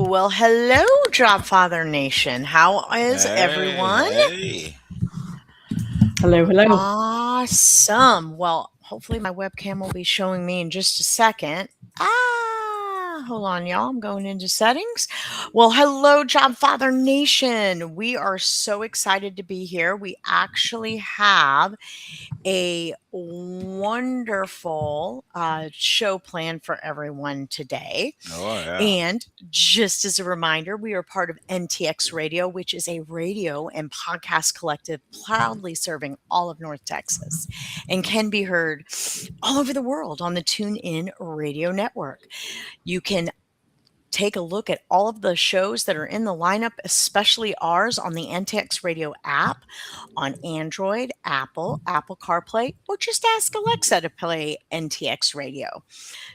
Well, hello, Jobfather Nation. How is everyone? Hey. Hello, hello. Awesome. Well, hopefully my webcam will be showing me in just a second. Hold on, y'all. I'm going into settings. Well, hello, Jobfather Nation. We are so excited to be here. We actually have a wonderful show planned for everyone today. Oh, yeah. And just as a reminder, we are part of NTX Radio, which is a radio and podcast collective proudly serving all of North Texas and can be heard all over the world on the TuneIn Radio Network. You can take a look at all of the shows that are in the lineup, especially ours on the NTX Radio app on Android, Apple CarPlay, or just ask Alexa to play NTX Radio.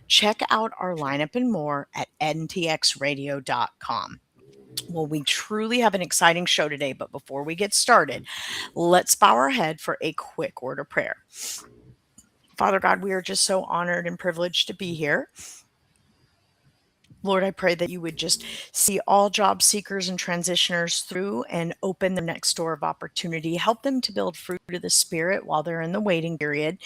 Check out our lineup and more at ntxradio.com. Well, we truly have an exciting show today, but before we get started, let's bow our head for a quick word of prayer. Father God, we are just so honored and privileged to be here. Lord, I pray that you would just see all job seekers and transitioners through and open the next door of opportunity. Help them to build fruit of the Spirit while they're in the waiting period.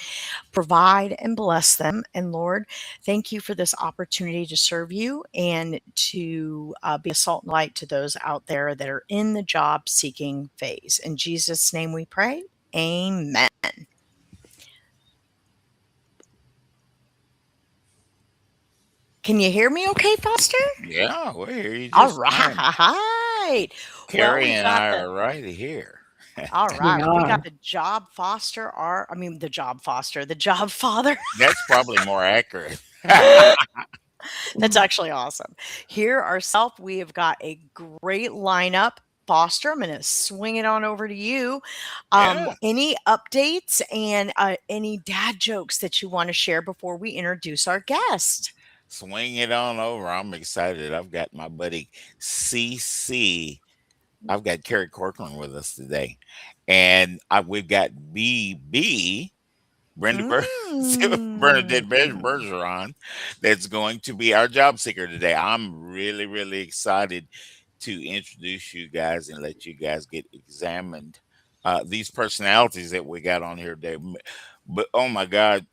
Provide and bless them. And Lord, thank you for this opportunity to serve you and to be a salt and light to those out there that are in the job seeking phase. In Jesus' name we pray. Amen. Can you hear me okay, Foster? Yeah, we hear you All just fine. right. Well, Carrie we and got I the are right here. all We right. We got are. the job foster our I mean the job foster, the job father. That's probably more accurate. That's actually awesome. Here ourselves, we have got a great lineup. Foster, I'm going to swing it on over to you. Yeah. Any updates and any dad jokes that you want to share before we introduce our guest? Swing it on over. I'm excited. I've got my buddy CC. I've got Carrie Corcoran with us today. And we've got BB, Bernadette Mm. Bergeron, that's going to be our job seeker today. I'm really, really excited to introduce you guys and let you guys get examined. These personalities that we got on here today. But oh my God,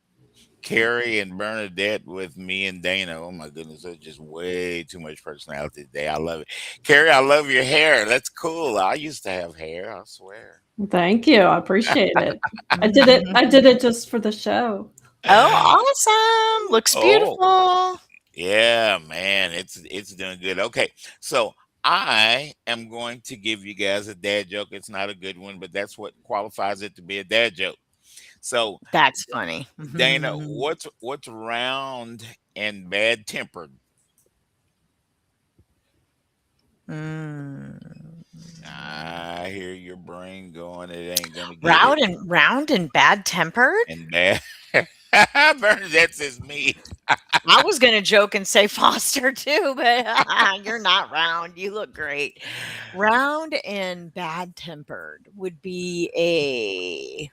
Carrie and Bernadette with me and Dana. Oh my goodness, there's just way too much personality today. I love it. Carrie, I love your hair. That's cool. I used to have hair, I swear. Thank you. I appreciate it. I did it just for the show. Oh, awesome. Looks Oh, beautiful. yeah, man. It's doing good. Okay. So I am going to give you guys a dad joke. It's not a good one, but that's what qualifies it to be a dad joke. So That's funny. Dana, what's round and bad tempered? Mm. I hear your brain going, it ain't gonna get it. Round and bad tempered. And bad Bernadette says me. I was gonna joke and say Foster too, but you're not round. You look great. Round and bad tempered would be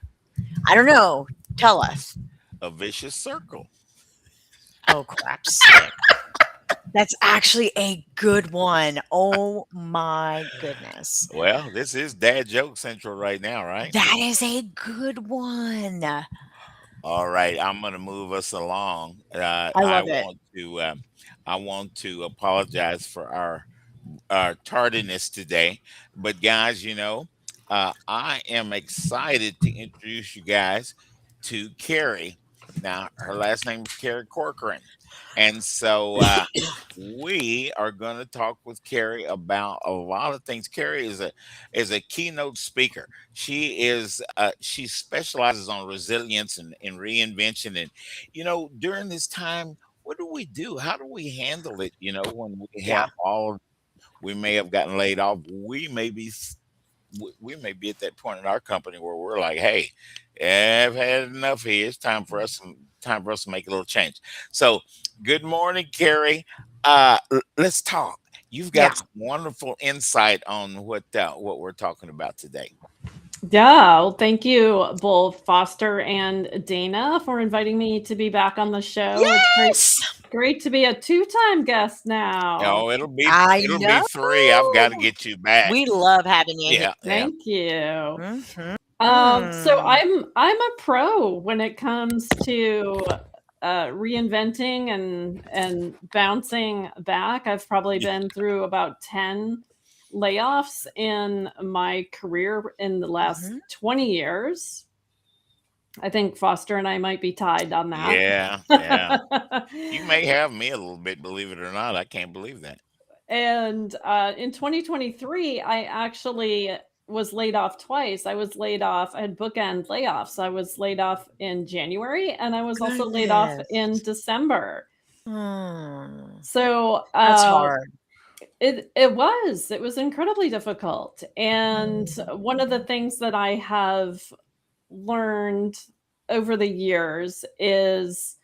I don't know. Tell us. A vicious circle. Oh crap stick. That's actually a good one. Oh my goodness. Well, this is dad joke central right now, right? That is a good one. All right, I'm going to move us along. I love it. I want to apologize for our tardiness today, but guys, I am excited to introduce you guys to Carrie. Now, her last name is Carrie Corcoran, and so we are going to talk with Carrie about a lot of things. Carrie is a keynote speaker. She specializes on resilience and reinvention, and during this time, what do we do? How do we handle it? When we Yeah. have we may have gotten laid off. We may be at that point in our company where we're like, hey, I've had enough here. It's time for us to make a little change. So, good morning, Carrie. Let's talk. You've Yeah. got some wonderful insight on what we're talking about today. Yeah. Well, thank you, both Foster and Dana, for inviting me to be back on the show. It's great. Yes. Great to be a two-time guest now. Oh, I it'll be know. 3. I've got to get you back. We love having you here. Yeah, yeah. Thank you. Mhm. So I'm a pro when it comes to reinventing and bouncing back. I've probably Yeah. been through about 10 layoffs in my career in the last Mhm. 20 years. I think Foster and I might be tied on that. Yeah, yeah. You may have me a little bit, believe it or not. I can't believe that. And in 2023, I actually was laid off twice. I was laid off, I had bookend layoffs. I was laid off in January and I was also laid off in Goodness. December. Mm, So that's hard. it was incredibly difficult. And Mm. one of the things that I have learned over the years is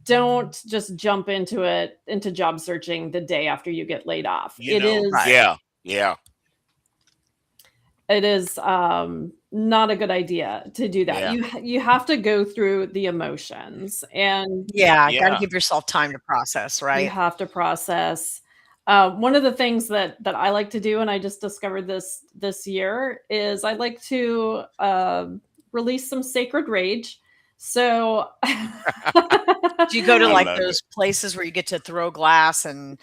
don't just jump into job searching the day after you get laid off. You know? Right. Yeah, yeah, It is not a good idea to do that. yeah, You have to go through the emotions and Yeah, gotta yeah. give yourself time to process, you right? have to process. One of the things that I like to do, and I just discovered this year, is I like to release some sacred rage. So Do you go to, I like, love it. those places where you get to throw glass and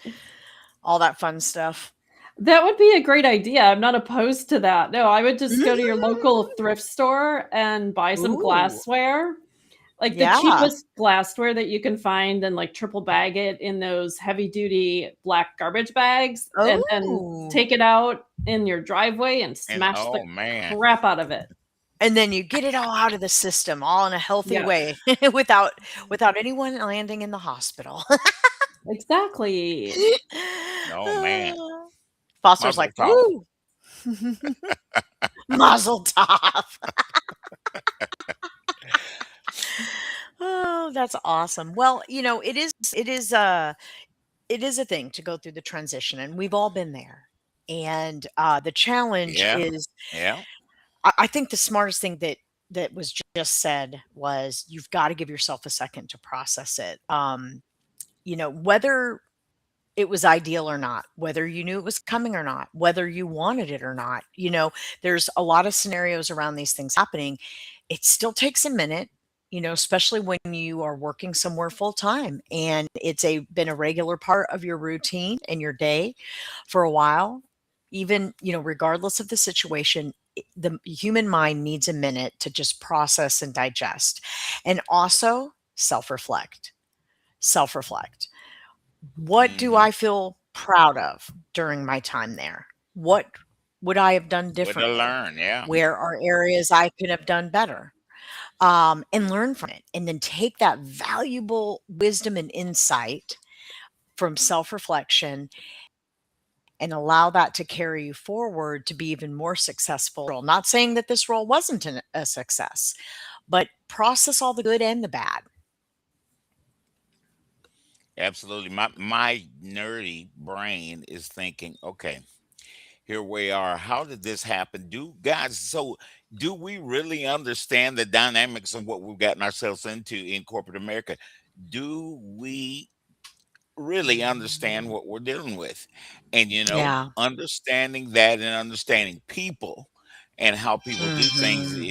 all that fun stuff? that would be a great idea. I'm not opposed to that. No, I would just go to your local Mm. thrift store and buy some Ooh, glassware, like the yeah. cheapest glassware that you can find, and like triple bag it in those heavy duty black garbage bags, and then Oh, take it out in your driveway and And smash the oh man, crap out of it. and then you get it all out of the system, all in a healthy Yeah, way without anyone landing in the hospital. exactly. oh man. Foster's like, Muzzle top. "Woo, mazel tov." Oh, that's awesome. Well, it is a thing to go through the transition, and we've all been there. And the challenge Yeah, is, yeah. I think the smartest thing that was just said was you've got to give yourself a second to process it. Whether it was ideal or not, whether you knew it was coming or not, whether you wanted it or not. There's a lot of scenarios around these things happening. It still takes a minute, especially when you are working somewhere full time and it's been a regular part of your routine and your day for a while. Even, regardless of the situation, the human mind needs a minute to just process and digest, and also self reflect. What do Mhm. I feel proud of during my time there? What would I have done What to differently? learn, yeah. Where are areas I could have done better? And learn from it. And then take that valuable wisdom and insight from self reflection and allow that to carry you forward to be even more successful. Not saying that this role wasn't a success, but process all the good and the bad. Absolutely. My nerdy brain is thinking, okay, here we are. How did this happen? Do we really understand the dynamics of what we've gotten ourselves into in corporate America? Do we really understand what we're dealing with? And Yeah. understanding that and understanding people and how people do things Hmm.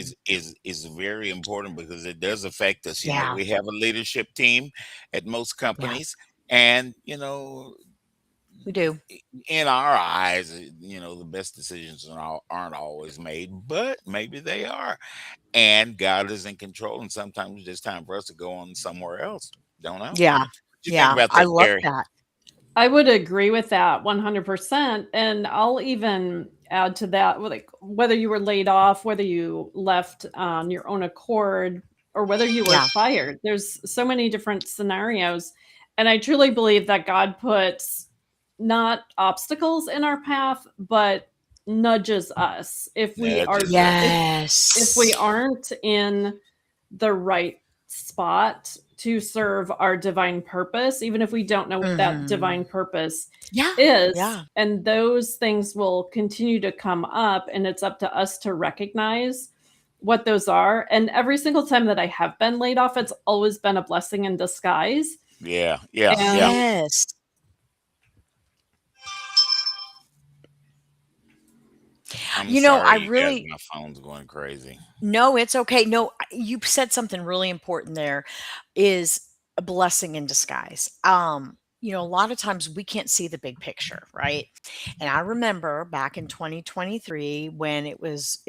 is very important because it does affect us. Yeah. We have a leadership team at most Yeah. companies, and We do. in our eyes, the best decisions aren't always made, but maybe they are. And God is in control, and sometimes it's just time for us to go on somewhere else. Don't know. What Yeah. you think Yeah. about I that, love Carrie? that. I would agree with that 100%. And I'll even add to that, like whether you were laid off, whether you left on your own accord, or whether you were Yeah. fired. There's so many different scenarios. And I truly believe that God puts not obstacles in our path, but nudges us if we are Nudges us. if we Yes. aren't in the right spot to serve our divine purpose, even if we don't know what that divine Mhm. purpose Yeah. is. Yeah. And those things will continue to come up, and it's up to us to recognize what those are. And every single time that I have been laid off, it's always been a blessing in disguise Yeah, yeah, yeah. And Yes. I'm You know, I sorry, you guys. really My phone's going crazy. no, it's okay. No, you said something really important there is a blessing in disguise. A lot of times we can't see the big picture, right? And I remember back in 2023 when it was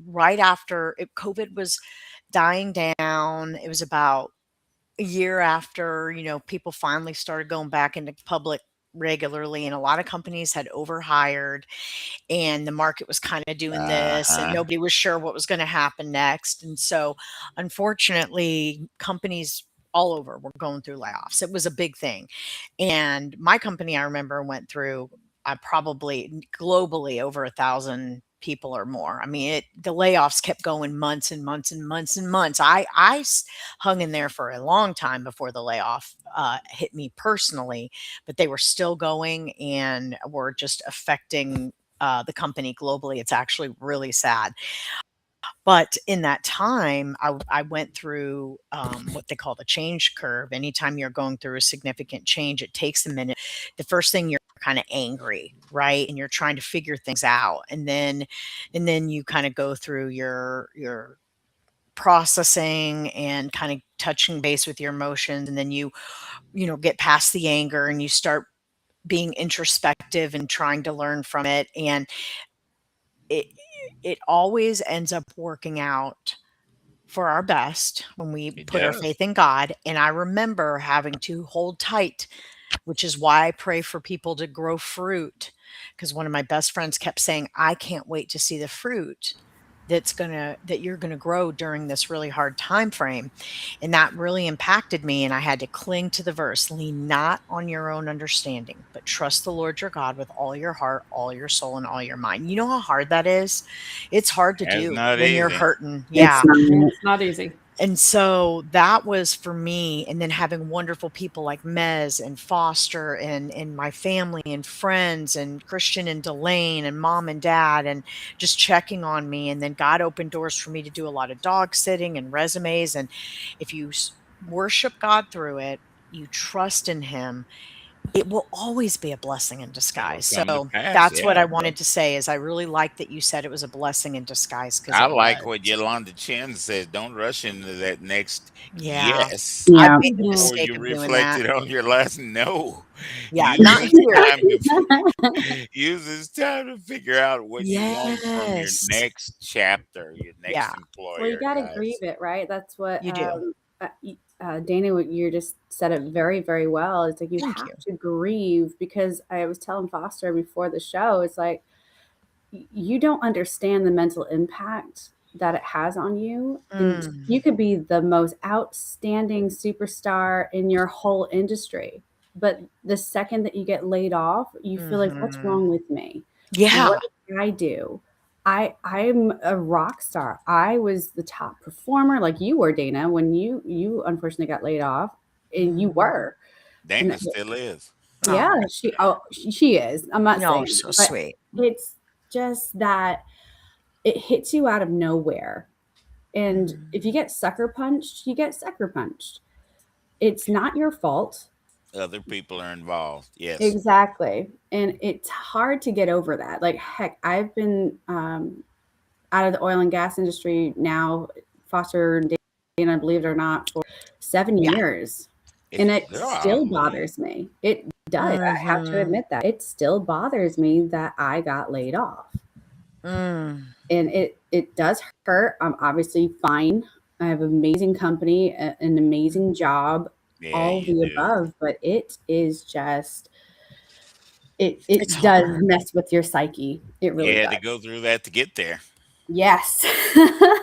right after COVID was dying down. It was about a year after, people finally started going back into public regularly, and a lot of companies had overhired, and the market was kind of doing this, and Uh-huh. nobody was sure what was going to happen next. And so, unfortunately, companies all over were going through layoffs. It was a big thing. And my company, I remember, went through probably globally over 1,000 people or more. I mean, the layoffs kept going months and months and months and months. Hung in there for a long time before the layoff hit me personally, but they were still going and were just affecting the company globally. It's actually really sad. But in that time, I went through what they call the change curve. Anytime you're going through a significant change, it takes a minute. The first thing you're kind of angry, right? And you're trying to figure things out. And then you kind of go through your processing and kind of touching base with your emotions. And then you get past the anger and you start being introspective and trying to learn from it. And it it always ends up working out for our best when we It put our does. faith in God. And I remember having to hold tight, which is why I pray for people to grow fruit. Because one of my best friends kept saying, I can't wait to see the fruit that you're gonna grow during this really hard time frame. And that really impacted me. And I had to cling to the verse, lean not on your own understanding, but trust the Lord your God with all your heart, all your soul, and all your mind. You know how hard that is? It's hard to That's do not when you're easy. hurting. It's Yeah. not. it's not easy. And so that was for me. And then having wonderful people like Mez and Foster and my family and friends and Christian and Delane and mom and dad and just checking on me. And then God opened doors for me to do a lot of dog sitting and resumes. And if you worship God through it, you trust in Him, it will always be a blessing in It'll disguise. come to So pass. that's what Yeah, I it will. wanted to say is I really like that you said it was a blessing in disguise because I it like what was. Yolanda Chen says. Don't rush into that next Yeah. yes I've Yeah. made the Mhm. before mistake you of doing that. reflected on your last no. Yeah, Use not this here. time to use this time to figure out what you want from your Yes. next chapter, your Yeah, next Well, you employer, got to grieve guys. it, right? That's what you do. Dana, what you just said it very, very well. It's like you Thank have you. to grieve because I was telling Foster before the show, it's like you don't understand the mental impact that it has on you. And Mm. you could be the most outstanding superstar in your whole industry. But the second that you get laid off, you feel like, what's Mhm. wrong with me? Yeah. What did I do? I'm a rock star. I was the top performer, like you were, Dana, when you unfortunately got laid off, and you Mhm. were. And Dana still is. yeah, Oh, she is. I'm not no, saying, so but sweet. it's just that it hits you out of nowhere. And if you Mm. get sucker punched, you get sucker punched. It's not your fault. Other people are involved. Yes. Exactly. And it's hard to get over that. Like, heck, I've been out of the oil and gas industry now, Foster and Dana, believe it or not, for 7 Yeah. years. And It's it still golly. bothers me. It does. I have to Mhm. admit that. It still bothers me that I got laid off. Mm. And it does hurt. I'm obviously fine. I have an amazing company, an amazing job, Yeah, all of you the do. above, but it is just it It's does hard. mess with your psyche. It You really had to does. go through that to get there. Yes.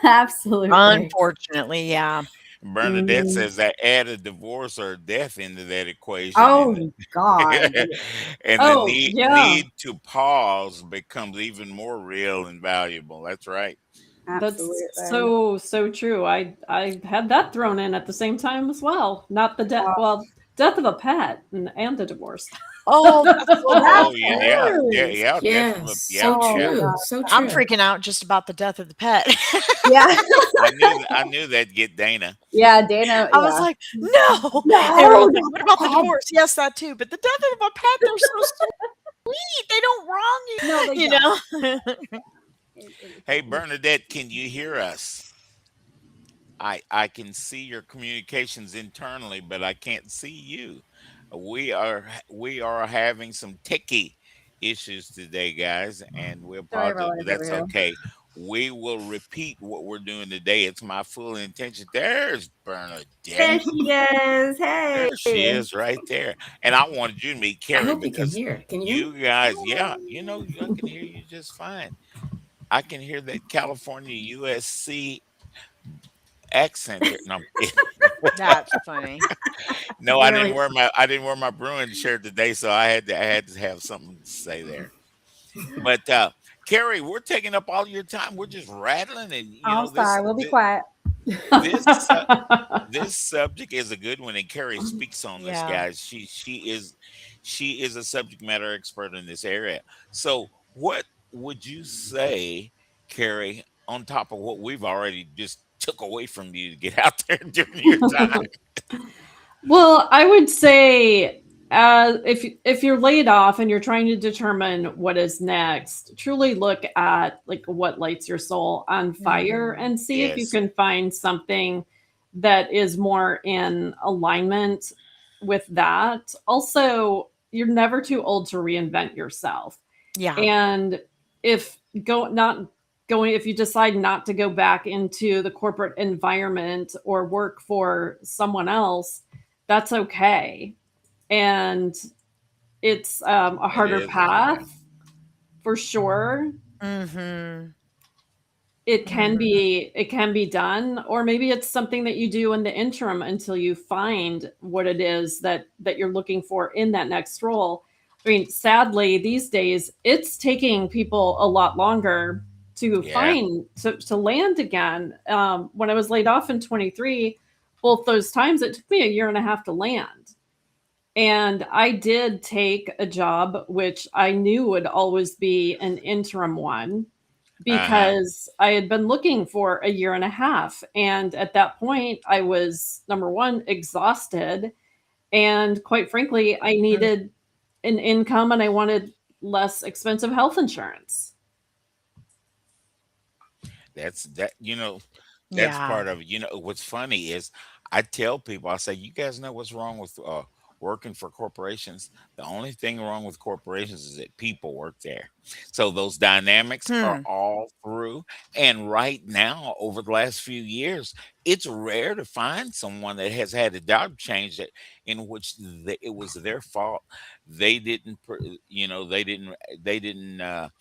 Absolutely. Unfortunately, yeah. Bernadette Mhm. says that add a divorce or death into that equation, and Oh God. and the Oh, yeah. need to pause becomes even more real and valuable. That's right. That's Absolutely. so true. I had that thrown in at the same time as well. Not the debt. Oh, Well, death of a pet and a divorce. Oh, that's Well, so Oh that's yeah, awful. yeah, yeah, true. yeah. Definitely, Yes, yeah, so Oh yeah. my true. god. So I'm true. freaking out just about the death of the pet. Yeah. I knew that'd get Dana. Yeah, Dana. I was Yeah. like, no. No, Everyone's like, not what the about the pet. divorce? Yes, that too. But the death of a pet, they're so sweet. They don't wrong No, they you, don't. Hey Bernadette, can you hear us? I can see your communications internally, but I can't see you. We are having some techie issues today, guys, and we Sorry apologize, about but it, that's everyone. okay. We will repeat what we're doing today. It's my full intention. There's There Bernadette. she is. Hey. There she is right there. And I wanted you to meet I Carrie hope you can because hear. Can you hear me? you guys, yeah, I can hear you just fine. I can hear that California USC accent there. No, I'm kidding. That's funny. No, Really? I didn't wear my Bruin shirt today, so I had to have something to say there. But Carrie, we're taking up all your time. We're just rattling, and I'm sorry. We'll be quiet. this this subject is a good one, and Carrie speaks on this, Yeah. guys. She is a subject matter expert in this area. So, what would you say, Carrie, on top of what we've already just took away from you to get out there during your time? Well, I would say, if you're laid off and you're trying to determine what is next, truly look at like what lights your soul on fire Mhm. and see if you Yes, can find something that is more in alignment with that. Also, you're never too old to reinvent yourself. Yeah. And if go not going if you decide not to go back into the corporate environment or work for someone else, that's okay. And it's a it harder is okay. path for sure. Mhm. Mhm. It can be done, or maybe it's something that you do in the interim until you find what it is that you're looking for in that next role. I mean, sadly these days it's taking people a lot longer to Yeah, find to land again. When I was laid off in 23, both those times it took me a year and a half to land. And I did take a job which I knew would always be an interim one uh huh. because I had been looking for a year and a half. And at that point, I was number one, exhausted. And quite frankly, I Mm. needed an income and I wanted less expensive health insurance. That's that. That's Yeah. part of it. What's funny is I tell people, I say, you guys know what's wrong with working for corporations? The only thing wrong with corporations is that people work there. So those dynamics are Hmm. all through. And right now, over the last few years, it's rare to find someone that has had a job change that in which it was their fault. They didn't, they didn't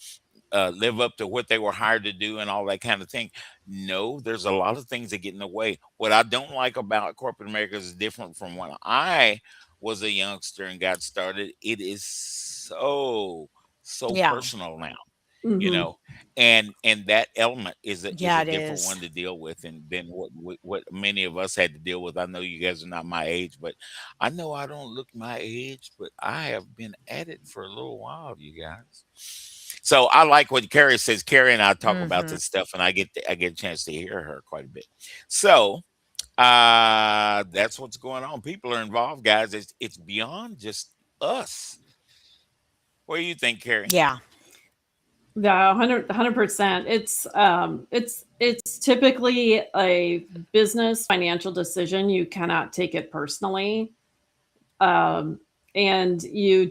live up to what they were hired to do and all that kind of thing. No, there's a lot of things that get in the way. What I don't like about corporate America is different from when I was a youngster and got started. It is so Yeah. personal now, you Hmm. know, and that element is Yeah, a it different is. one to deal with than what many of us had to deal with. I know you guys are not my age, but I know I don't look my age, but I have been at it for a little while, you guys. So I like what Carrie says. Carrie and I talk about Mhm. this stuff, and I get a chance to hear her quite a bit. So that's what's going on. People are involved, guys. It's beyond just us. What do you think, Carrie? Yeah. Yeah, 100%. It's typically a business financial decision. You cannot take it personally. um, and you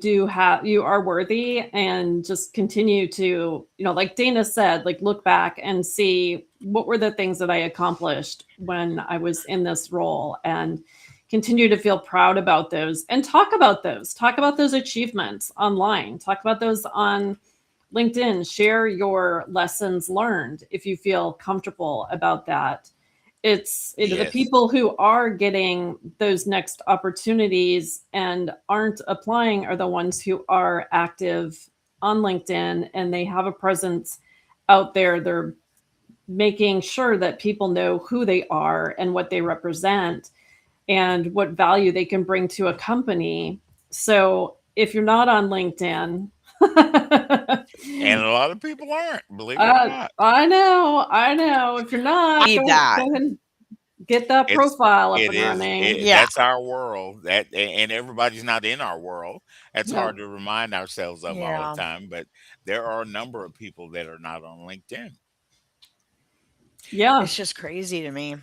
are worthy, and just continue to, like Dana said, like look back and see what were the things that I accomplished when I was in this role, and continue to feel proud about those, and talk about those achievements online, talk about those on LinkedIn, share your lessons learned if you feel comfortable about that. The Yes, people who are getting those next opportunities and aren't applying are the ones who are active on LinkedIn, and they have a presence out there. They're making sure that people know who they are and what they represent. and what value they can bring to a company. So if you're not on LinkedIn, And a lot of people aren't, believe it or not. I know. If you're not, Need go that. ahead and get that It's profile up it and is running. Yeah. that's our world. And everybody's not in our world. That's No. hard to remind ourselves of all the Yeah. time. But there are a number of people that are not on LinkedIn. Yeah. It's just crazy to me.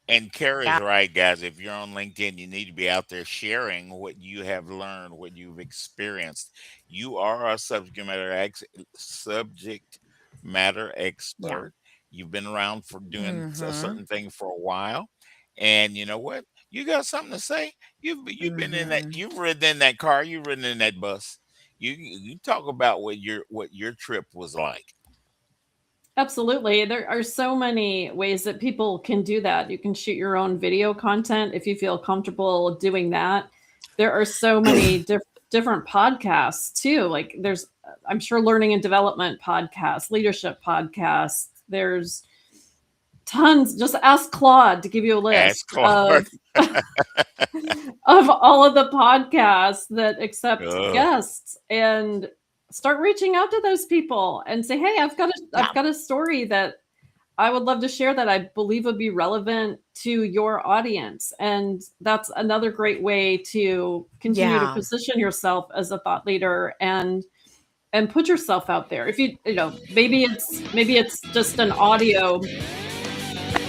And Carrie's Yeah. right, guys. If you're on LinkedIn, you need to be out there sharing what you have learned, what you've experienced. You are a subject matter Yeah. expert. You've been around for doing a Mhm. certain thing for a while, and you know what? You got something to say. You've been in that. Mhm. You've ridden in that car. You've ridden in that bus. You talk about what your trip was like. Absolutely. There are so many ways that people can do that. You can shoot your own video content if you feel comfortable doing that. There are so many different podcasts too. Like I'm sure learning and development podcasts, leadership podcasts. There's tons. Just ask Claude to give you a Ask list Claude. of all of the podcasts that accept Ugh. guests, and start reaching out to those people and say, hey, I've Yeah. got a story that I would love to share that I believe would be relevant to your audience. And that's another great way to continue to Yeah. position yourself as a thought leader and put yourself out there. If maybe it's just an audio.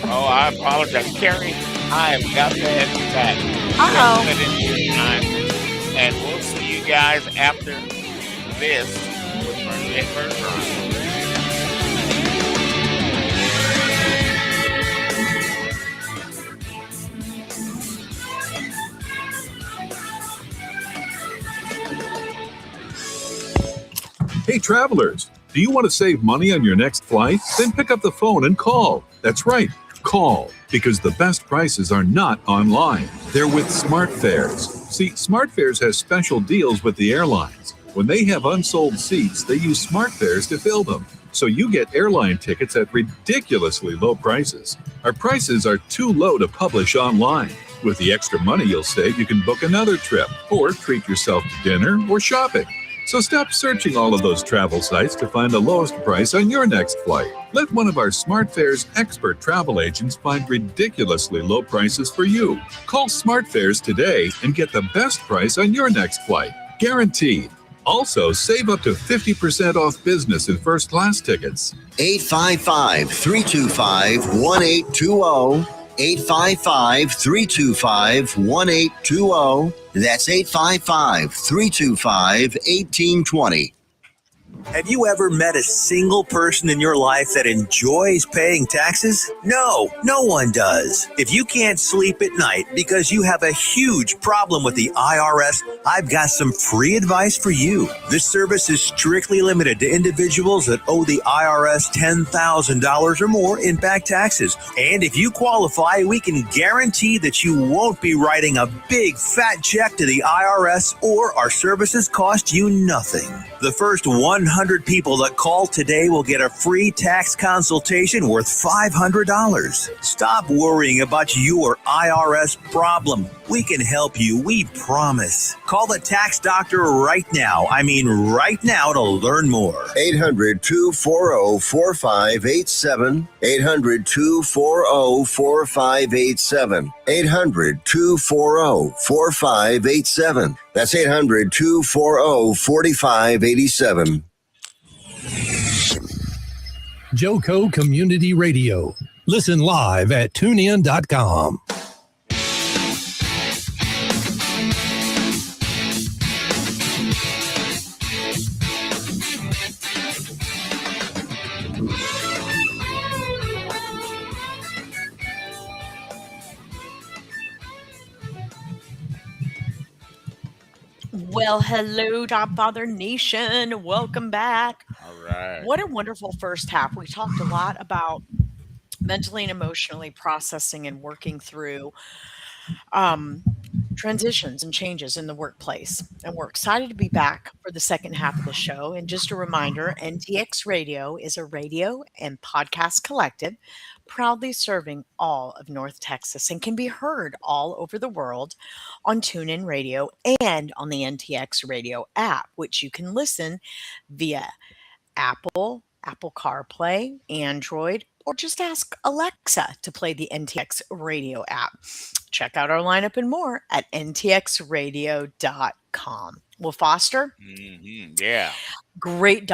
Oh, I apologize, Carrie. I have got that back. You have Uh-oh. put in your time, and we'll see you guys after this with Bernadette Bergeron. Hey, travelers, do you want to save money on your next flight? Then pick up the phone and call. That's right, call, because the best prices are not online. They're with SmartFares. See, SmartFares has special deals with the airlines. When they have unsold seats, they use SmartFares to fill them. So you get airline tickets at ridiculously low prices. Our prices are too low to publish online. With the extra money you'll save, you can book another trip or treat yourself to dinner or shopping. So stop searching all of those travel sites to find the lowest price on your next flight. Let one of our SmartFares expert travel agents find ridiculously low prices for you. Call SmartFares today and get the best price on your next flight. Guaranteed. Also, save up to 50% off business and first class tickets. 855-325-1820. 855-325-1820. That's 855-325-1820. Have you ever met a single person in your life that enjoys paying taxes? No, no one does. If you can't sleep at night because you have a huge problem with the IRS, I've got some free advice for you. This service is strictly limited to individuals that owe the IRS $10,000 or more in back taxes. And if you qualify, we can guarantee that you won't be writing a big fat check to the IRS, or our services cost you nothing. The first 100 people that call today will get a free tax consultation worth $500. Stop worrying about your IRS problem. We can help you, we promise. Call the tax doctor right now. I mean right now, to learn more. 800-240-4587. 800-240-4587. 800-240-4587. That's 800-240-4587. Joco Community Radio. Listen live at tunein.com. Well, hello, Jobfather Nation. Welcome back. All right. What a wonderful first half. We talked a lot about mentally and emotionally processing and working through transitions and changes in the workplace. And we're excited to be back for the second half of the show. And just a reminder, NTX Radio is a radio and podcast collective proudly serving all of North Texas and can be heard all over the world on TuneIn Radio and on the NTX Radio app, which you can listen via Apple CarPlay, Android, or just ask Alexa to play the NTX Radio app. Check out our lineup and more at ntxradio.com. Well, Foster, Yeah. great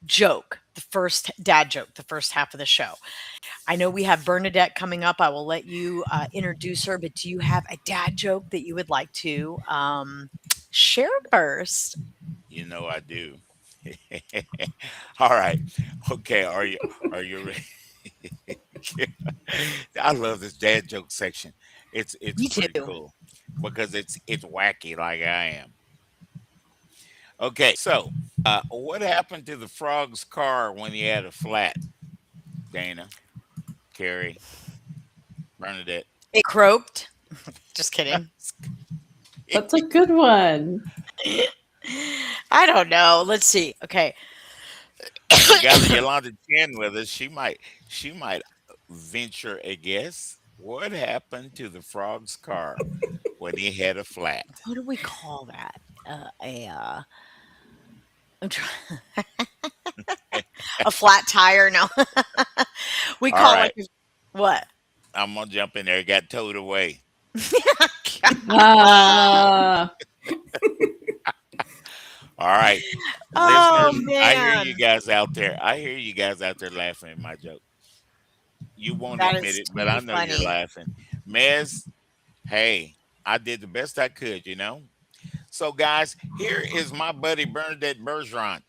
joke, the first dad joke, the first half of the show. I know we have Bernadette coming up. I will let you introduce her, but do you have a dad joke that you would like to share first? You know I do. All right. Okay. Are you ready? I love this dad joke section. It's Me pretty too. cool because it's wacky like I am. Okay, so what happened to the frog's car when he had a flat? Dana, Carrie, Bernadette. It croaked. Just kidding. That's a good one. I don't know. Let's see. Okay. We got Yolanda Chen with us. She might venture a guess. What happened to the frog's car when he had a flat? What do we call that? I'm trying a flat tire. No, we All call it right, what? I'm gonna jump in there. It got towed away. Ah, All right, Oh listeners, I hear you man, guys out there. I hear you guys out there laughing at my joke. You won't that admit is it, but too I know you're funny. laughing. Mez, hey, I did the best I could. So, guys, here is my buddy Bernadette Bergeron.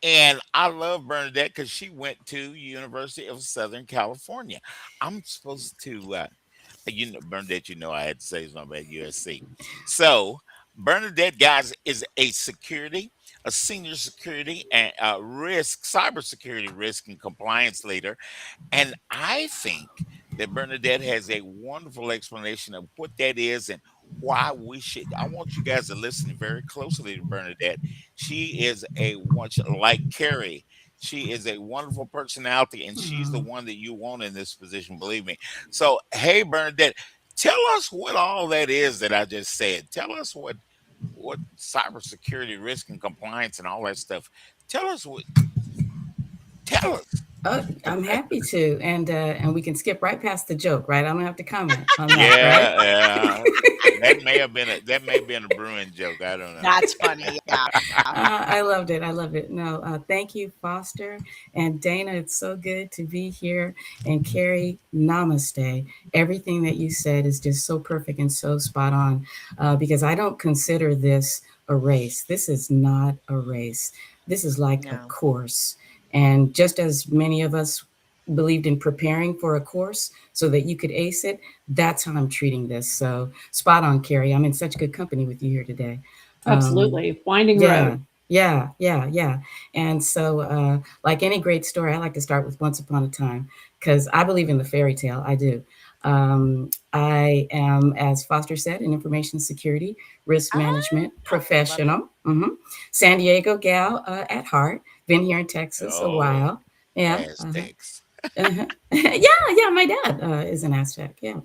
And I love Bernadette because she went to University of Southern California. I'm supposed to, Bernadette, I had to say something about USC. So, Bernadette, guys, is a senior security and cybersecurity risk and compliance leader, and I think that Bernadette has a wonderful explanation of what that is and why we should. I want you guys to listen very closely to Bernadette. She is like Carrie. She is a wonderful personality, and she's the Oh, one that you want in this position, believe me. So, hey, Bernadette, tell us what all that is that I just said. Tell us what cybersecurity risk and compliance and all that stuff. Tell us what. Tell us. Oh, I'm happy to, and we can skip right past the joke, right? I don't have to comment on that, right? Yeah, yeah. That may have been a Bruin joke. I don't know. That's funny. Yeah. I loved it. I love it. No, thank you, Foster and Dana. It's so good to be here. And Carrie, namaste. Everything that you said is just so perfect and so spot on. Because I don't consider this a race. This is not a race. This is like a No. course. And just as many of us believed in preparing for a course so that you could ace it, that's how I'm treating this. So spot on, Carrie. I'm in such good company with you here today. Um, absolutely. Winding yeah, road. yeah. And so, like any great story, I like to start with Once Upon a Time because I believe in the fairy tale. I do. I am, as Foster said, an information security risk Ah, management love it. professional. San Diego gal at heart. Been here in Texas a Oh, while. Yeah. Aztecs. Yeah. My dad is an Aztec. Yeah.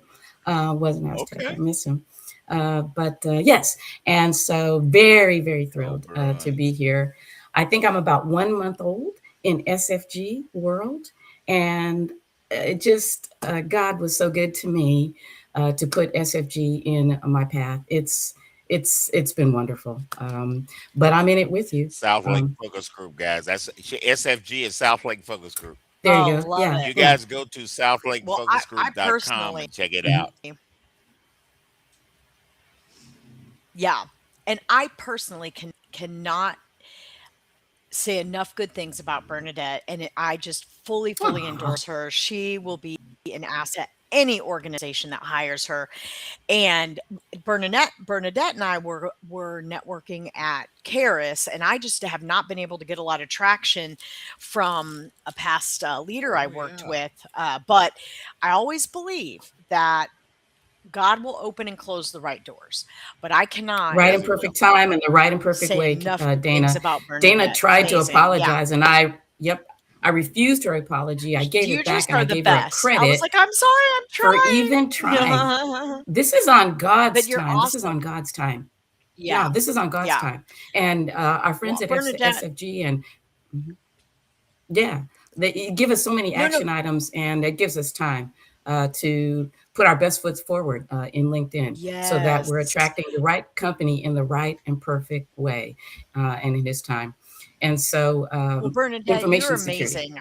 Was an Aztec. I Okay. miss him. But yes. And so very, very Go thrilled to be Bruins. here. I think I'm about 1 month old in SFG world. And it just, God was so good to me to put SFG in my path. It's been wonderful. But I'm in it with you. South Lake Um, Focus Group, guys. That's SFG is South Lake Focus Group. there you Oh, go. love Yeah. it. You Yeah. guys go to Well, I southlakefocusgroup.com personally, and check it Mhm. out. yeah, and I personally cannot say enough good things about Bernadette, and I just fully Aw. endorse her. She will be an asset any organization that hires her. And Bernadette and I were networking at Karis, and I just have not been able to get a lot of traction from a past leader I Oh worked yeah. with. But I always believe that God will open and close the right doors, but I cannot Right Yes, and he will. perfect time and the right and perfect say way, enough good things Dana. about Dana Bernadette. tried to Amazing. Yeah. apologize, and I refused her apology. I gave You it back, just and I are the gave her a best. I was credit like, "I'm sorry, for even trying. I'm trying." This is on But God's you're time. This is on awesome. God's time. Yeah. No, this is on God's Yeah. time. And our friends Well, at Bernadette, SFG and mhm, yeah, they give us so many no, no. action items, and it gives us time to put our best foot forward in LinkedIn, so that we're Yes. attracting the right company in the right and perfect way, and it is time. And so, Well, Bernadette, you're information security. amazing.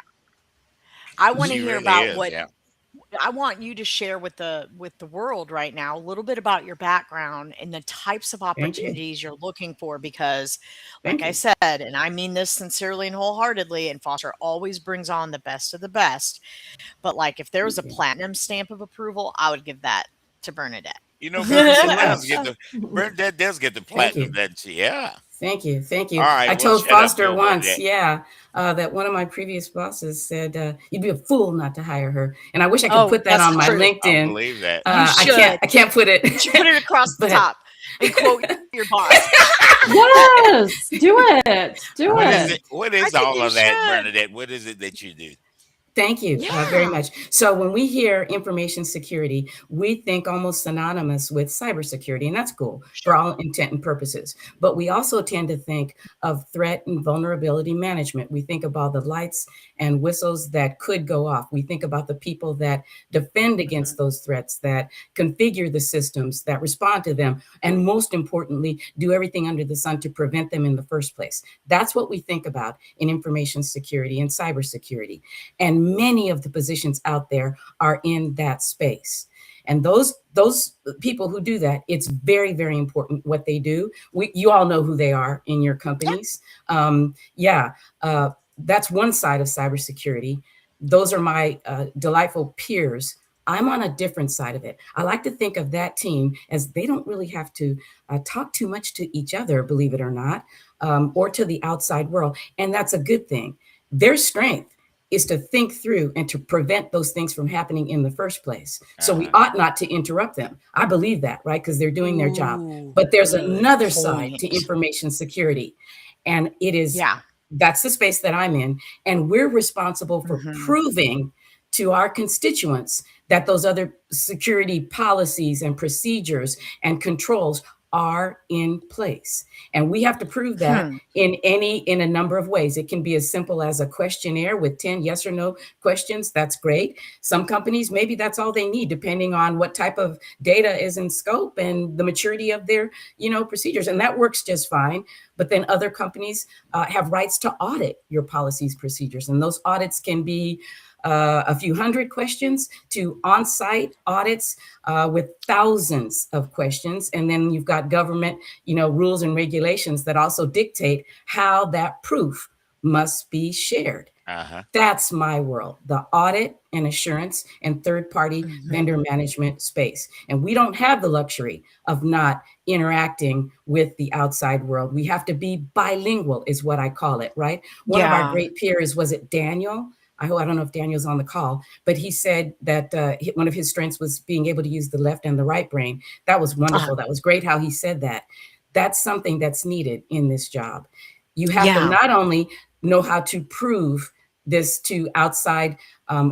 I wanna She hear really about is. what Yeah. I want you to share with the world right now a little bit about your background and the types of Thank you. opportunities you're looking for because like Thank I you. said, and I mean this sincerely and wholeheartedly, and Foster always brings on the best of the best. But like if there was Thank a you. platinum stamp of approval, I would give that to Bernadette. You know, Thank you so Bernadette much. does get the Thank platinum, you. doesn't she? Yeah. Thank you. Thank All you. I right. Well, told shut up, Foster Joe once, Bernadette. yeah, that one of my previous bosses said, you'd be a fool not to hire her. And I wish I could Oh, put that that's on the my truth. I LinkedIn. believe that. You should. I can't put it, You should put it across the but top and quote your boss. Yes, do it. Do What is it. it? What I is think all you of that, should. Bernadette? What is it that you do? thank you very Yeah. much. So when we hear information security, we think almost synonymous with cybersecurity, and that's cool for Sure. all intent and purposes. But we also tend to think of threat and vulnerability management. We think about the lights and whistles that could go off. We think about the people that defend Mhm. against those threats, that configure the systems, that respond to them, and most importantly, do everything under the sun to prevent them in the first place. That's what we think about in information security and cybersecurity. And many of the positions out there are in that space. And those people who do that, it's very, very important what they do. You all know who they are in your Yeah. companies. Yeah, that's one side of cybersecurity. Those are my delightful peers. I'm on a different side of it. I like to think of that team as they don't really have to talk too much to each other, believe it or not, or to the outside world. And that's a good thing. Their strength is to think through and to prevent those things from happening in the first place. So we Uh-huh. ought not to interrupt them. I believe that, right? Because they're doing their job. Ooh, But there's good another side to point. information security, and Yeah. that's the space that I'm in. And we're responsible for Mhm. proving to our constituents that those other security policies and procedures and controls are in place. And we have to prove that Hmm. in a number of ways. It can be as simple as a questionnaire with 10 yes or no questions. That's great. Some companies, maybe that's all they need, depending on what type of data is in scope and the maturity of their, procedures. And that works just fine. But then other companies have rights to audit your policies, procedures. And those audits can be a few hundred questions to on-site audits with thousands of questions. And then you've got government, rules and regulations that also dictate how that proof must be shared. Uh-huh. That's my world, the audit and assurance and third-party vendor Mhm. management space. And we don't have the luxury of not interacting with the outside world. We have to be bilingual, is what I call it, right? One of our Yeah. great peers, was it Daniel? I don't know if Daniel's on the call, but he said that one of his strengths was being able to use the left and the right brain. That was Uh-huh. wonderful. That was great how he said that. That's something that's needed in this job. You have to Yeah. not only know how to prove this to outside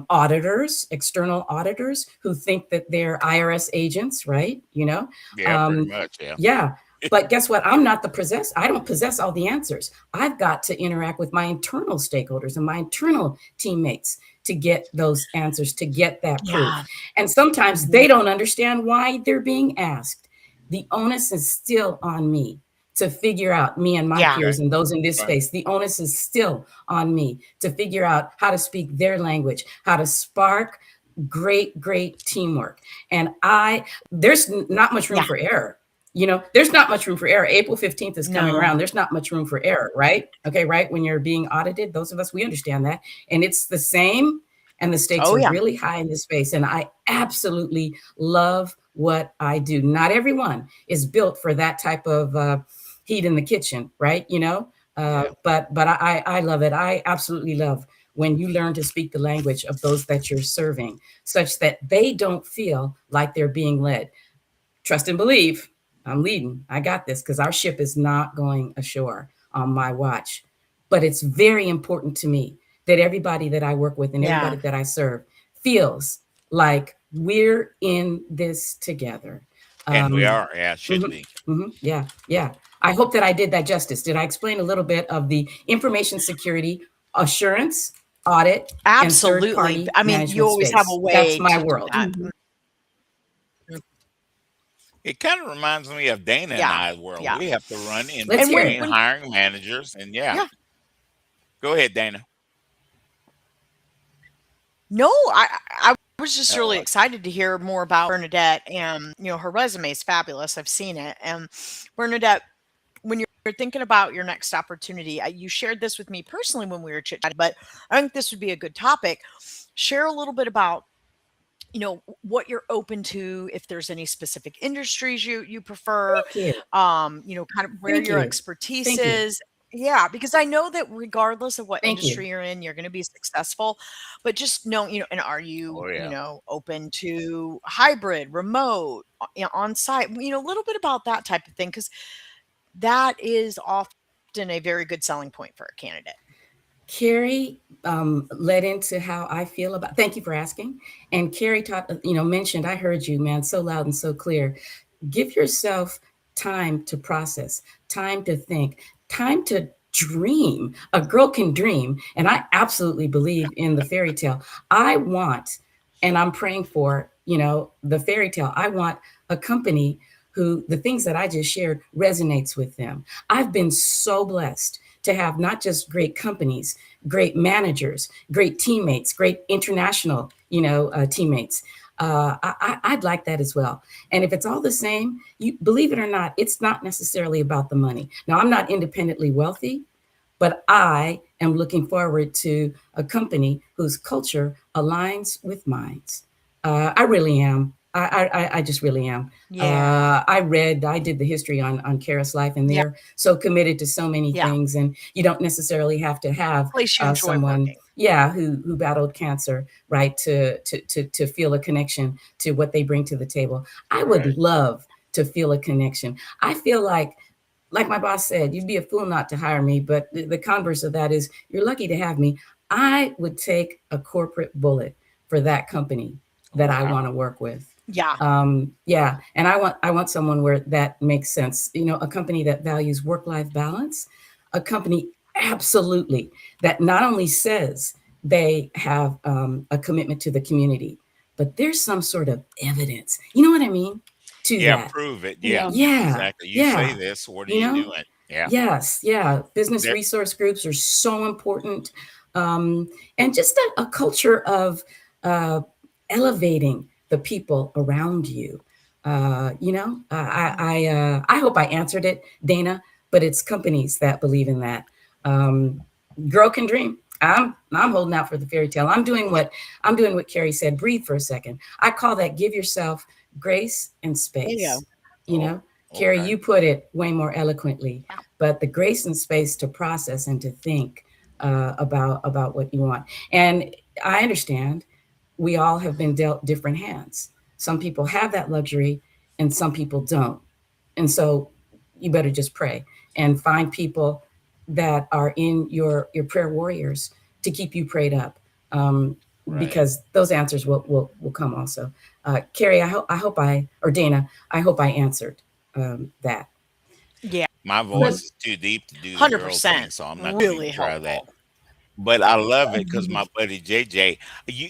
auditors, external auditors who think that they're IRS agents, right? Yeah, pretty Um, much. Yeah. yeah. But guess what? I don't possess all the answers. I've got to interact with my internal stakeholders and my internal teammates to get those answers, to get that proof. Yeah. And sometimes Mhm. they don't understand why they're being asked. The onus is still on me to figure out, me and my Yeah. Okay. peers and those in this Right. space. The onus is still on me to figure out how to speak their language, how to spark great teamwork. And there's not much room Yeah. for error. There's not much room for error. April 15th is coming No. around. There's not much room for error, right? Okay, right? When you're being audited, those of us, we understand that. And it's the same, and the stakes Oh, are yeah. really high in this space. And I absolutely love what I do. Not everyone is built for that type of heat in the kitchen, right? Yeah. But I love it. I absolutely love when you learn to speak the language of those that you're serving, such that they don't feel like they're being led. Trust and believe. I'm leading. I got this, because our ship is not going ashore on my watch. But it's very important to me that everybody that I work with and everybody that I serve feels like we're in this together. And we are, yeah, should Mhm, be. yeah, yeah. I hope that I did that justice. Did I explain a little bit of the information security assurance, audit, and third Absolutely. party I mean, you management always have a space? That's way my to do world. that. It kind of reminds me of Dana and Yeah. I's world. Yeah. We have to run in Let's hear between it. hiring managers, and yeah. Yeah. Go ahead, Dana. No, I was just really Uh, excited to hear more about Bernadette, and her resume is fabulous. I've seen it. And Bernadette, when you're thinking about your next opportunity, you shared this with me personally when we were chit-chatting, but I think this would be a good topic. Share a little bit about what you're open to, if there's any specific industries you prefer, Thank you. kind of where Thank your you. expertise Thank you. is. Yeah, because I know that regardless of what Thank industry you. you're in, you're going to be successful. But just know, and are oh you, yeah. open to hybrid, remote, on site, a little bit about that type of thing, because that is often a very good selling point for a candidate. Carrie led into how I feel about. Thank you for asking. And Carrie mentioned. I heard you, man, so loud and so clear. Give yourself time to process, time to think, time to dream. A girl can dream, and I absolutely believe in the fairy tale. I want, and I'm praying for, the fairy tale. I want a company who the things that I just shared resonates with them. I've been so blessed to have not just great companies, great managers, great teammates, great international, teammates. I'd like that as well. And if it's all the same, you believe it or not, it's not necessarily about the money. Now, I'm not independently wealthy, but I am looking forward to a company whose culture aligns with mine. I really am. I just really am. Yeah. I did the history on Kara's life, and Yeah. they're so committed to so many Yeah. things. And you don't necessarily have to have Place you enjoy someone, working. who battled cancer, right, to feel a connection to what they bring to the table. I would Right. love to feel a connection. I feel like my boss said, you'd be a fool not to hire me. But the converse of that is, you're lucky to have me. I would take a corporate bullet for that company that I Wow. want to work with. Yeah. Yeah. And I want someone where that makes sense. A company that values work-life balance, a company absolutely that not only says they have a commitment to the community, but there's some sort of evidence. You know what I mean? To Yeah, that. prove it. Yeah, Yeah. Yeah. exactly. You say Yeah. this, what are You you know? doing? Yeah. Yes. Yeah. Business There, resource groups are so important. And just a culture of elevating the people around you. I hope I answered it, Dana, but it's companies that believe in that. Girl can dream. I'm holding out for the fairy tale. I'm doing what Carrie said. Breathe for a second. I call that give yourself grace and There you go. space. oh, Carrie, okay. you put it way more eloquently. But the grace and space to process and to think about what you want. And I understand we all have been dealt different hands. Some people have that luxury and some people don't. And so you better just pray and find people that are in your prayer warriors to keep you prayed up. Right. Because those answers will come also. Carrie, or Dana, I hope I answered that. Yeah. My But voice is too deep to do the girl thing, 100%. so I'm not going to Really even try that. helpful. But I love it because my buddy JJ,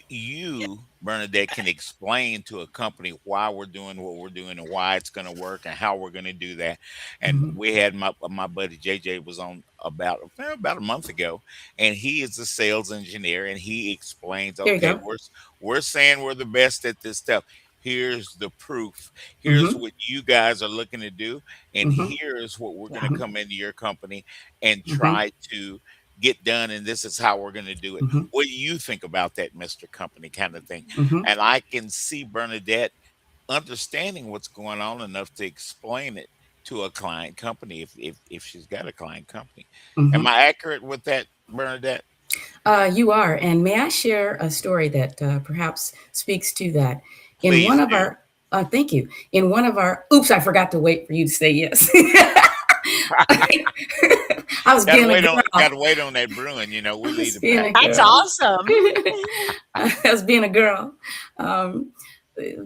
you Bernadette can explain to a company why we're doing what we're doing and why it's going to work and how we're going to do that. And Mhm. we had my buddy JJ was on about a month ago, and he is a sales engineer, and he explains, There you okay, go. we're saying we're the best at this stuff. Here's the proof. Here's Hmm. what you guys are looking to do, and Hmm. here's what we're going Yeah. to come into your company and Hmm. try to get done, and this is how we're going to do it. Hmm. What do you think about that, Mr. Company, kind of thing? Hmm. And I can see Bernadette understanding what's going on enough to explain it to a client company if she's got a client company. Am Hmm. I accurate with that, Bernadette? You are. And may I share a story that perhaps speaks to that? In one Please of do. our, thank you. In one of our, oops, I forgot to wait for you to say yes. I was being a girl. Gotta wait on that brewing. I We leave was the being a package That's on. girl. awesome. I was being a girl. Um,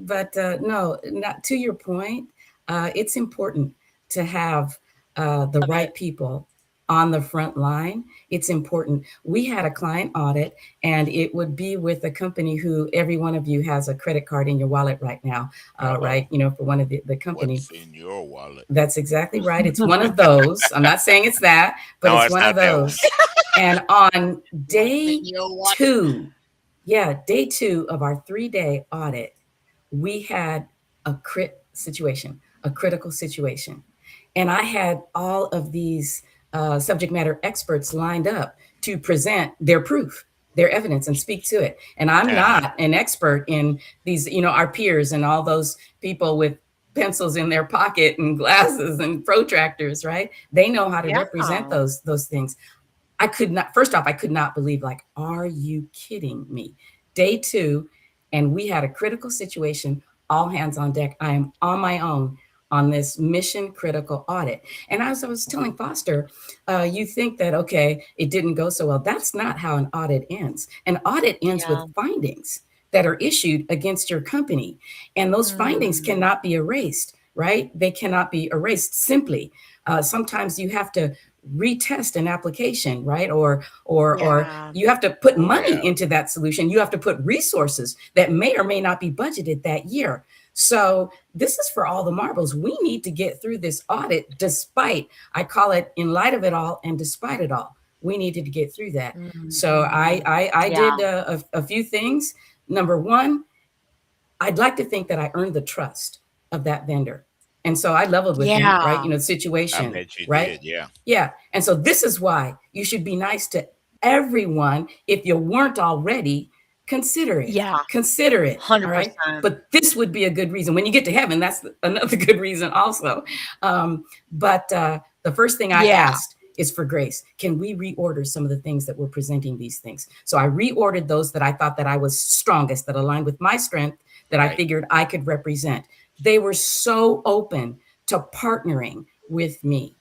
but no, not to your point. It's important to have the Love right it. people on the front line. It's important. We had a client audit, and it would be with a company who every one of you has a credit card in your wallet right now, Uh-oh. right? For one of the company. What's in your wallet? That's exactly right. It's one of those. I'm not saying it's that, but No, it's it's one of not that one. those. And on What's in day your wallet? two, yeah, day two of our 3-day audit, we had a critical situation. And I had all of these subject matter experts lined up to present their proof, their evidence, and speak to it. And I'm Uh-huh. not an expert in these, our peers and all those people with pencils in their pocket and glasses and protractors, right? They know how to Yeah. represent those things. I could not, first off, I could not believe, like, are you kidding me? Day two, and we had a critical situation, all hands on deck. I am on my own on this mission critical audit. And as I was telling Foster, you think that, okay, it didn't go so well. That's not how an audit ends. An audit ends Yeah. with findings that are issued against your company. And those findings Mm. cannot be erased, right? They cannot be erased simply. Sometimes you have to retest an application, right? Or Yeah. you have to put Oh money yeah. into that solution. You have to put resources that may or may not be budgeted that year. So this is for all the marbles. We need to get through this audit despite, I call it, in light of it all and despite it all. We needed to get through that. So Mm-hmm. I Yeah. did a few things. Number one, I'd like to think that I earned the trust of that vendor. And so I leveled with him, right? Yeah. I Situation, bet you right? did. Yeah. Yeah. And so this is why you should be nice to everyone. If you weren't already, consider it. Yeah. Consider it. All right. 100%. But this would be a good reason. When you get to heaven, that's another good reason also. But the first thing I Yeah. asked is for grace. Can we reorder some of the things that we're presenting these things? So I reordered those that I thought that I was strongest, that aligned with my strength, that I Right. figured I could represent. They were so open to partnering with me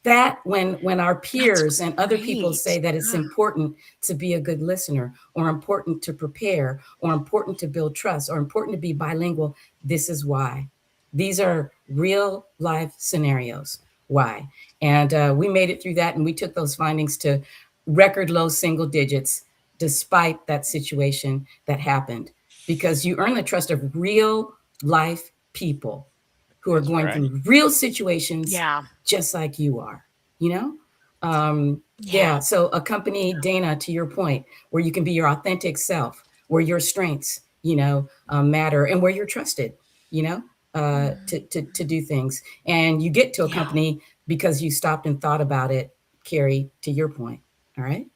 that when our That's peers and other people say great. that it's Yeah. important to be a good listener, or important to prepare, or important to build trust, or important to be bilingual, this is why. These are real life scenarios. Why? And we made it through that, and we took those findings to record low single digits despite that situation that happened, because you earn the trust of real life people who are That's going right. through real situations Yeah. just like you are, you know? Yeah. Yeah. So a company, Dana, to your point, where you can be your authentic self, where your strengths, matter, and where you're trusted, you know, to do things. And you get to a Yeah. company because you stopped and thought about it, Carrie, to your point. All right.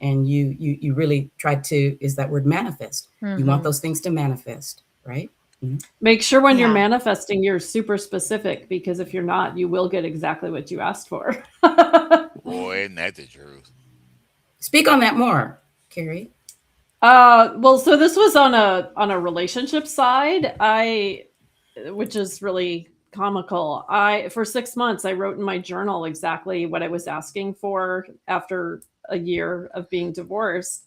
And you really tried to, is that word, manifest. You want Mm-hmm. those things to manifest, right? Make sure when you're Yeah. manifesting, you're super specific, because if you're not, you will get exactly what you asked for. Boy, isn't that the truth? Speak on that more, Carrie. Well, so this was on a relationship side, which is really comical. For 6 months I wrote in my journal exactly what I was asking for after a year of being divorced,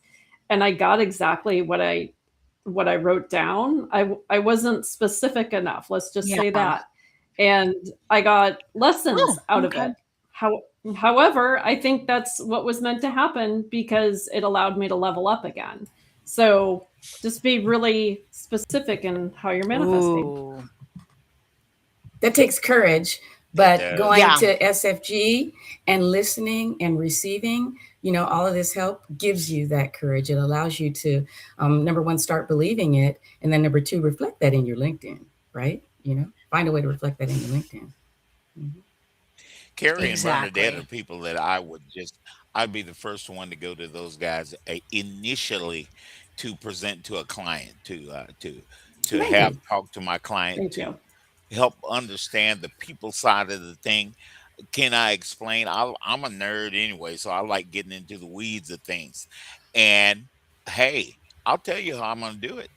and I got exactly what I wrote down. I wasn't specific enough, let's just say Yeah. that. And I got lessons Oh, out of okay. it. However, I think that's what was meant to happen, because it allowed me to level up again. So just be really specific in how you're manifesting. Ooh. That takes courage, It but does. going Yeah. to SFG and listening and receiving, all of this help gives you that courage. It allows you to, number one, start believing it. And then number two, reflect that in your LinkedIn, right? Find a way to reflect that in your LinkedIn. Mhm. Carrie and Bernadette are Exactly. people that I'd be the first one to go to those guys initially to present to a client, to Thank have you. talk to my client, Thank you. to help understand the people side of the thing. Can I explain? I'm a nerd anyway, so I like getting into the weeds of things. And hey, I'll tell you how I'm going to do it.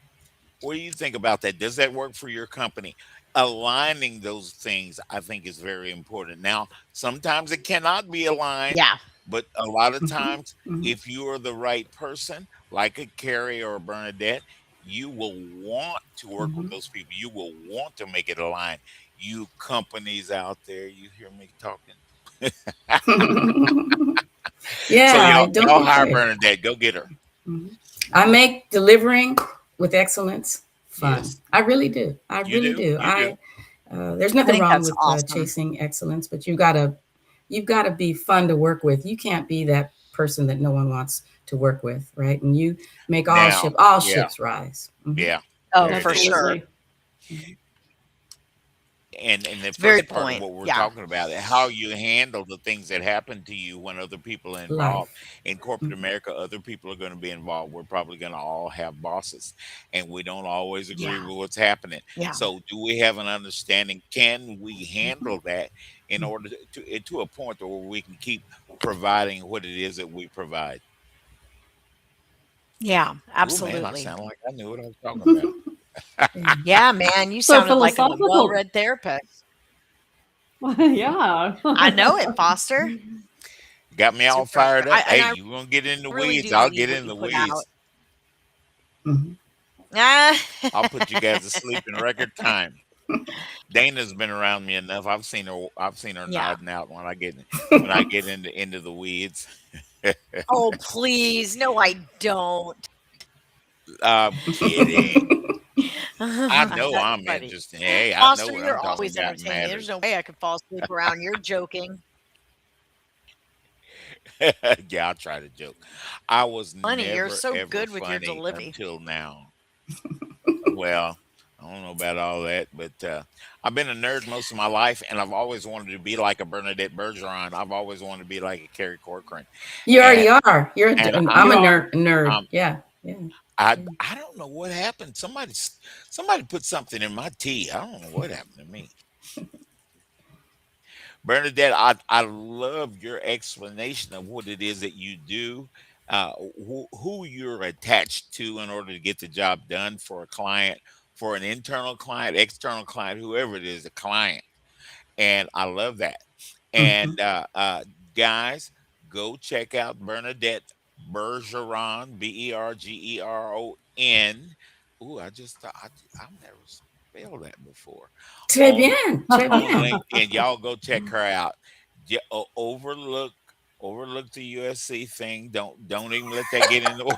What do you think about that? Does that work for your company? Aligning those things, I think, is very important. Now, sometimes it cannot be aligned, Yeah. but a lot of Mhm, times, mhm, if you are the right person, like a Carrie or a Bernadette, you will want to work with mhm. those people. You will want to make it align. You companies out there, you hear me talking. So Yeah, don't y'all be hire afraid. Bernadette. Go get her. Mhm. I make delivering with excellence fun. Yes, I really do. I you really do. do. You do. There's I nothing think wrong that's with awesome. chasing excellence, but you've got to be fun to work with. You can't be that person that no one wants to work with, right? And you make Now, all yeah, ships rise. Mhm. yeah, Oh, there it for is. sure. Absolutely. Mhm. And the Very first good part of point. what we're Yeah. talking about, how you handle the things that happen to you when other people are involved. Life. In corporate Mhm. America, other people are going to be involved. We're probably going to all have bosses, and we don't always agree Yeah. with what's happening. Yeah. So, do we have an understanding? Can we Mhm. handle that in order to a point where we can keep providing what it is that we provide? Yeah. Oh man, I Absolutely. sound like I knew what I was talking about. Yeah. Yeah, man, you So sounded like a philosophical. well-read therapist. Yeah. I know it, Foster. Got me all Super. fired up. I Hey, and I you gonna get in the really weeds? do I'll believe get what in you the put out. weeds. Mhm. Ah. I'll put you guys to sleep in record time. Dana's been around me enough. I've seen her Yeah. nodding out when I get into the weeds. Oh, please. No, I don't. I'm kidding. I know That's I'm funny. interesting. Hey, I know Foster, what I'm you're talking always about entertaining. There's matters. no way I could fall asleep around. You're joking. Yeah, I'll try to joke. I was Funny. You're never so ever good with your funny delivery. until now. Well, I don't know about all that, but I've been a nerd most of my life, and I've always wanted to be like a Bernadette Bergeron. I've always wanted to be like a Carrie Corcoran, You and already are. and I'm You a are. nerd. I'm Yeah. Yeah. I Yeah. I don't know what happened. Somebody put something in my tea. I don't know what happened to me. Bernadette, I love your explanation of what it is that you do, who you're attached to in order to get the job done for a client, for an internal client, external client, whoever it is, a client. And I love that. Mhm. And guys, go check out Bernadette Bergeron, Bergeron. Ooh, I just thought I've never spelled that before. Très On bien. Très on bien. LinkedIn, y'all go check her out. Overlook the USC thing. Don't even let that get in the way.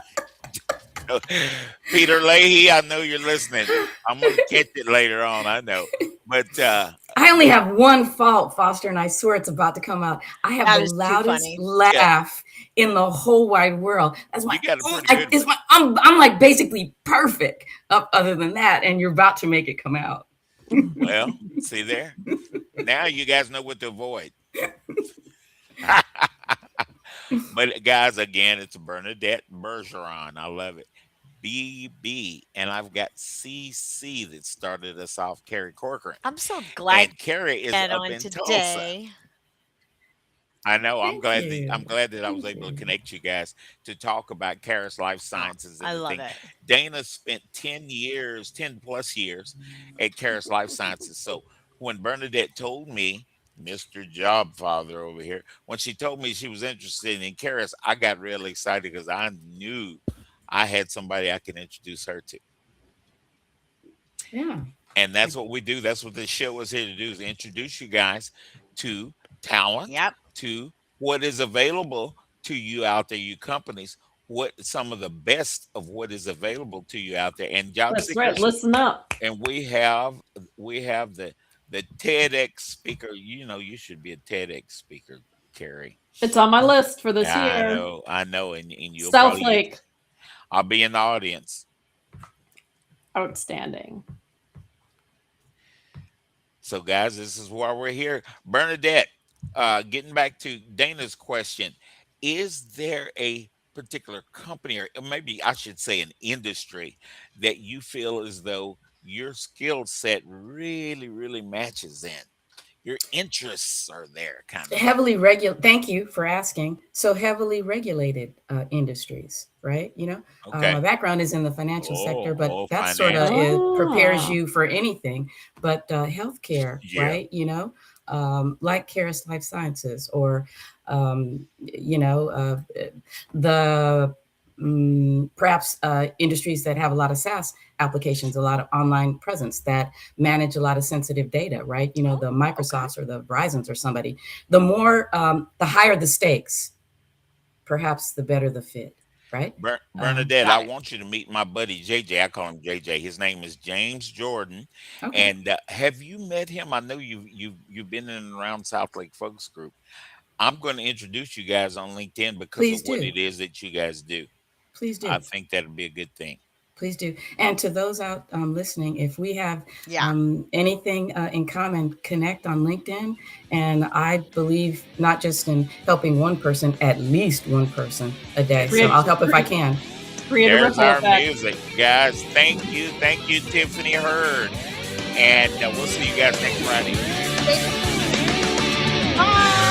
Peter Leahy, I know you're listening. I'm gonna catch it later on. I know, but I only but have one fault, Foster, and I swear it's about to come out. I have the That is too loudest funny. yeah, laugh in the whole wide world. That's you my, got a pretty good it's one. my, I'm like basically perfect other than that, and you're about to make it come out. Well, see there. Now you guys know what to avoid. But guys, again, it's Bernadette Bergeron. I love it. BB, and I've got CC that started us off, Carrie Corcoran. I'm so glad And Carrie to is get up on in Tulsa. today. I know. Thank I'm you. glad that I was Thank able to you. connect you guys to talk about Karis Life Oh, Sciences I and the love thing. it. Dana spent 10 years, 10 plus years at Karis Life Sciences. So when Bernadette told me, Mr. Jobfather over here, when she told me she was interested in Karis, I got really excited because I knew I had somebody I could introduce her to. Yeah. And that's what we do. That's what this show is here to do, is introduce you guys to talent, Yep. to what is available to you out there, you companies, what some of the best of what is available to you out there, and job That's right. seekers. Listen up. And we have the TEDx speaker. You know, you should be a TEDx speaker, Carrie. It's on my list for this I year. know, I know, and you'll probably Southlake. I'll be in the audience. Outstanding. So, guys, this is why we're here. Bernadette, getting back to Dana's question, is there a particular company, or maybe I should say an industry, that you feel as though your skill set really, really matches in? your interests are there, kind of. Heavily regulated. Thank you for asking. So heavily regulated industries, right? Okay. My background is in the financial sector, but that sort financial. of prepares you for anything. But healthcare, Yeah. right? Like Caris Life Sciences, or the perhaps industries that have a lot of SaaS applications, a lot of online presence that manage a lot of sensitive data, right? The Microsofts or the Verizons or somebody. The more, the higher the stakes, perhaps the better the fit, right? Bernadette, I want you to meet my buddy JJ. I call him JJ. His name is James Jordan. Okay. And have you met him? I know you've been in and around South Lake Folks Group. I'm going to introduce you guys on LinkedIn because Please of what do. it is that you guys do. Please do. I think that'd be a good thing. Please do. And to those out listening, if we have Yeah. anything in common, connect on LinkedIn. And I believe not just in helping one person, at least one person a day. So I'll help if I can. There's our music, guys. Thank you. Thank you, Tiffany Hurd. And we'll see you guys next Friday. Bye.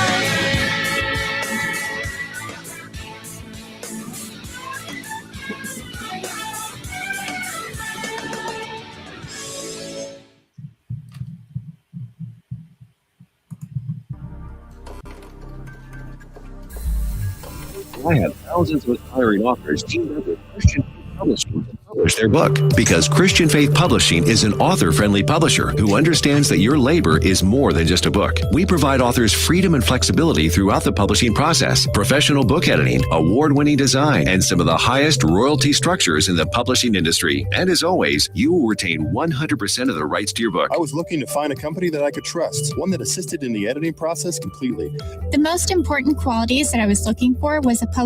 I have thousands of aspiring authors teamed up with Christian Faith Publishing to publish their book, because Christian Faith Publishing is an author-friendly publisher who understands that your labor is more than just a book. We provide authors freedom and flexibility throughout the publishing process, professional book editing, award-winning design, and some of the highest royalty structures in the publishing industry. And as always, you will retain 100% of the rights to your book. I was looking to find a company that I could trust, one that assisted in the editing process completely. The most important qualities that I was looking for was a